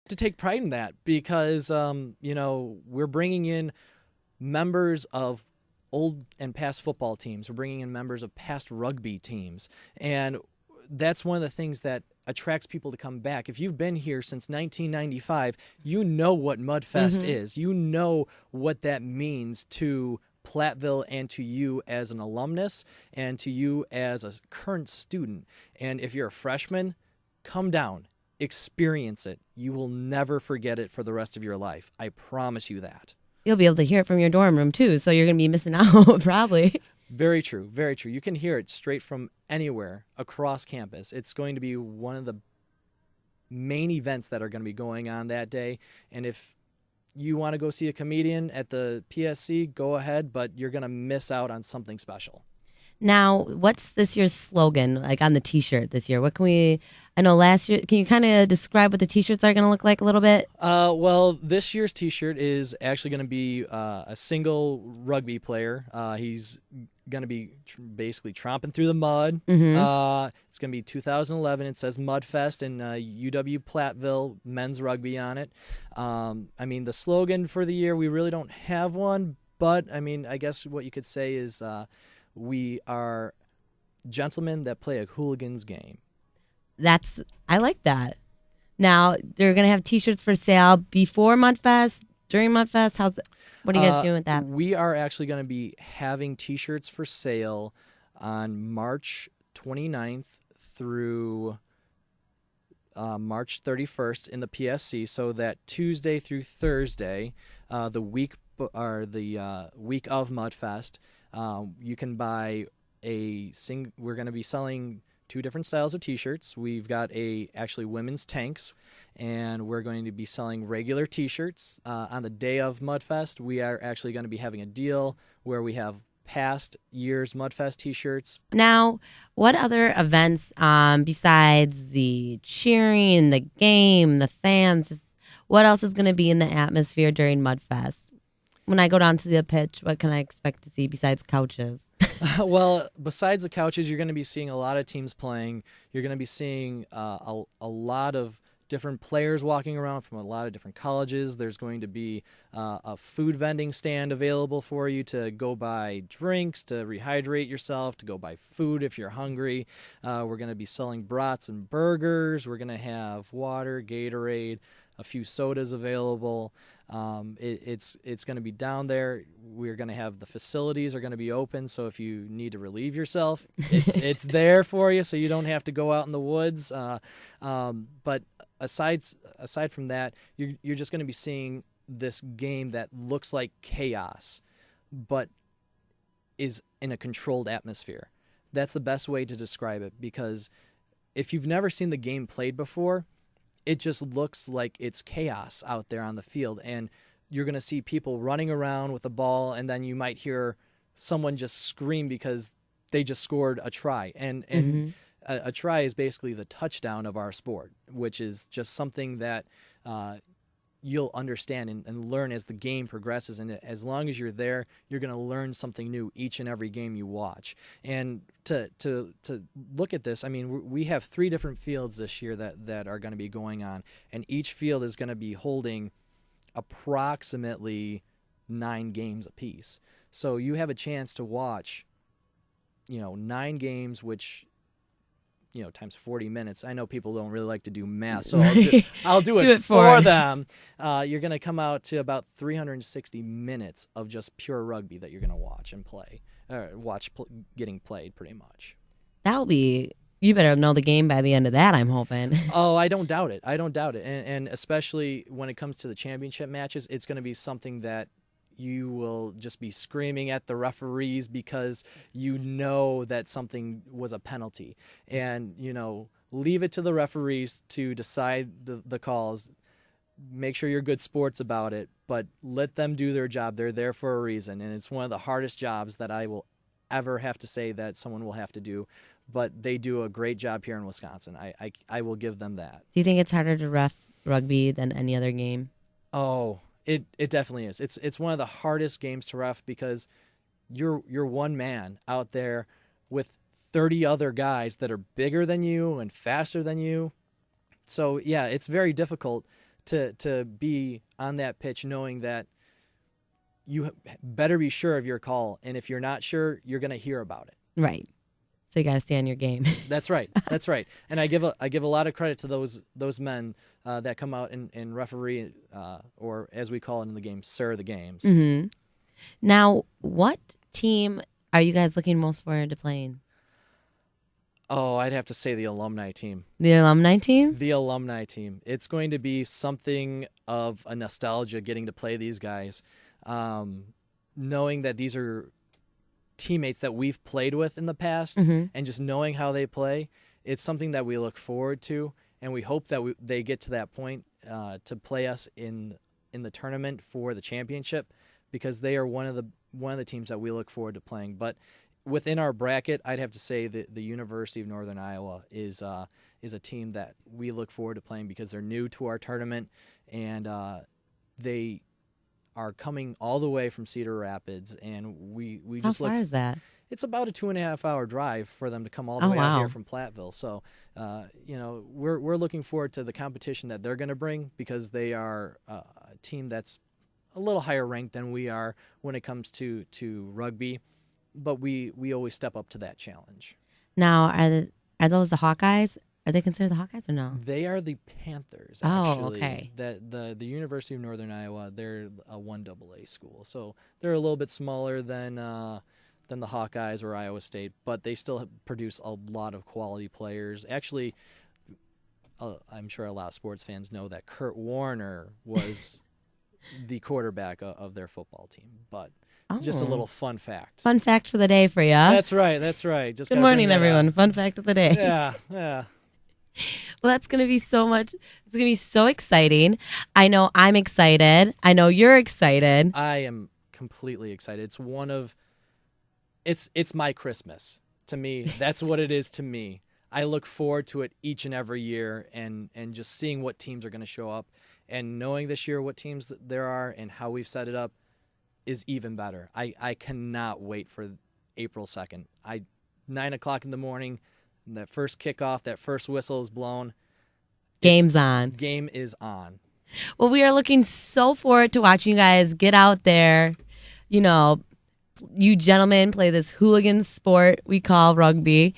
to take pride in that because, we're bringing in members of old and past football teams. We're bringing in members of past rugby teams. And that's one of the things that attracts people to come back. If you've been here since 1995, you know what Mudfest is. You know what that means to Platteville and to you as an alumnus and to you as a current student. And if you're a freshman, come down, experience it. You will never forget it for the rest of your life. I promise you that. You'll be able to hear it from your dorm room too, so you're going to be missing out probably. Very true, very true. You can hear it straight from anywhere across campus. It's going to be one of the main events that are going to be going on that day. And if you want to go see a comedian at the PSC, go ahead, but you're going to miss out on something special. Now, what's this year's slogan, like on the T-shirt this year? I know last year, can you kind of describe what the T-shirts are going to look like a little bit? Well, this year's T-shirt is actually going to be a single rugby player. He's going to be basically tromping through the mud. It's going to be 2011. It says Mudfest and UW Platteville men's rugby on it. The slogan for the year, we really don't have one, but, I guess what you could say is we are gentlemen that play a hooligan's game. I like that. Now, they're going to have T-shirts for sale before Mudfest, during Mudfest. What are you guys doing with that? We are actually going to be having T-shirts for sale on March 29th through March 31st in the PSC. So that Tuesday through Thursday, the week of Mudfest, you can buy we're going to be selling two different styles of T-shirts. We've got actually women's tanks, and we're going to be selling regular T-shirts. On the day of Mudfest, we are actually going to be having a deal where we have past year's Mudfest T-shirts. Now, what other events besides the cheering, the game, the fans, what else is going to be in the atmosphere during Mudfest? When I go down to the pitch, what can I expect to see besides couches? Well, besides the couches, you're going to be seeing a lot of teams playing. You're going to be seeing a lot of different players walking around from a lot of different colleges. There's going to be a food vending stand available for you to go buy drinks, to rehydrate yourself, to go buy food if you're hungry. We're going to be selling brats and burgers. We're going to have water, Gatorade, a few sodas available. It's going to be down there. We're going to have the facilities are going to be open, so if you need to relieve yourself, it's there for you, so you don't have to go out in the woods. But aside from that, you're just going to be seeing this game that looks like chaos, but is in a controlled atmosphere. That's the best way to describe it, because if you've never seen the game played before, it just looks like it's chaos out there on the field, and you're going to see people running around with the ball, and then you might hear someone just scream because they just scored a try. And a try is basically the touchdown of our sport, which is just something that you'll understand and learn as the game progresses. And as long as you're there, you're going to learn something new each and every game you watch. And to look at this, we have 3 different fields this year that are going to be going on, and each field is going to be holding approximately 9 games apiece. So you have a chance to watch, 9 games, which, times 40 minutes. I know people don't really like to do math, so I'll do it for them. You're going to come out to about 360 minutes of just pure rugby that you're going to watch and play, getting played pretty much. You better know the game by the end of that, I'm hoping. Oh, I don't doubt it. And especially when it comes to the championship matches, it's going to be something that you will just be screaming at the referees because you know that something was a penalty. And, leave it to the referees to decide the calls. Make sure you're good sports about it, but let them do their job. They're there for a reason, and it's one of the hardest jobs that I will ever have to say that someone will have to do, but they do a great job here in Wisconsin. I will give them that. Do you think it's harder to ref rugby than any other game? Oh, it definitely is. It's one of the hardest games to ref because you're one man out there with 30 other guys that are bigger than you and faster than you. So yeah, it's very difficult to be on that pitch knowing that you better be sure of your call, and if you're not sure, you're going to hear about it. Right. So you got to stay on your game. That's right. That's right. And I give a lot of credit to those men that come out and referee, or as we call it in the game, sir the games. Mm-hmm. Now, what team are you guys looking most forward to playing? Oh, I'd have to say the alumni team. The alumni team? The alumni team. It's going to be something of a nostalgia getting to play these guys, knowing that these are teammates that we've played with in the past, and just knowing how they play. It's something that we look forward to, and we hope that they get to that point to play us in the tournament for the championship, because they are one of the teams that we look forward to playing. But within our bracket, I'd have to say that the University of Northern Iowa is a team that we look forward to playing because they're new to our tournament, and they are coming all the way from Cedar Rapids, and we just look. How far is that? It's about a 2.5-hour drive for them to come all the way out here from Platteville. So, we're looking forward to the competition that they're going to bring, because they are a team that's a little higher ranked than we are when it comes to rugby. But we always step up to that challenge. Now, are those the Hawkeyes? Are they considered the Hawkeyes or no? They are the Panthers, actually. Oh, okay. The University of Northern Iowa, they're a 1AA school. So they're a little bit smaller than the Hawkeyes or Iowa State, but they still produce a lot of quality players. Actually, I'm sure a lot of sports fans know that Kurt Warner was the quarterback of their football team, but just a little fun fact. Fun fact for the day for you. That's right. Just good morning, everyone. Fun fact of the day. Yeah. Well, that's going to be so much. It's going to be so exciting. I know I'm excited. I know you're excited. I am completely excited. It's my Christmas. To me, that's what it is to me. I look forward to it each and every year, and just seeing what teams are going to show up, and knowing this year what teams there are and how we've set it up is even better. I cannot wait for April 2nd. 9 o'clock in the morning, that first kickoff, that first whistle is blown. Game's on. Game is on. Well, we are looking so forward to watching you guys get out there. You gentlemen play this hooligan sport we call rugby.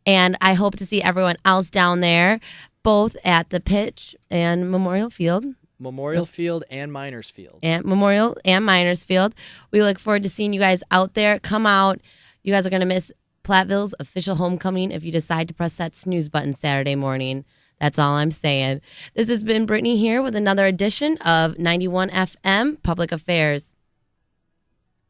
And I hope to see everyone else down there, both at the pitch and Memorial Field. Memorial Field and Miners Field. And Memorial and Miners Field. We look forward to seeing you guys out there. Come out. You guys are going to miss Platteville's official homecoming if you decide to press that snooze button Saturday morning. That's all I'm saying. This has been Brittany here with another edition of 91 FM Public Affairs.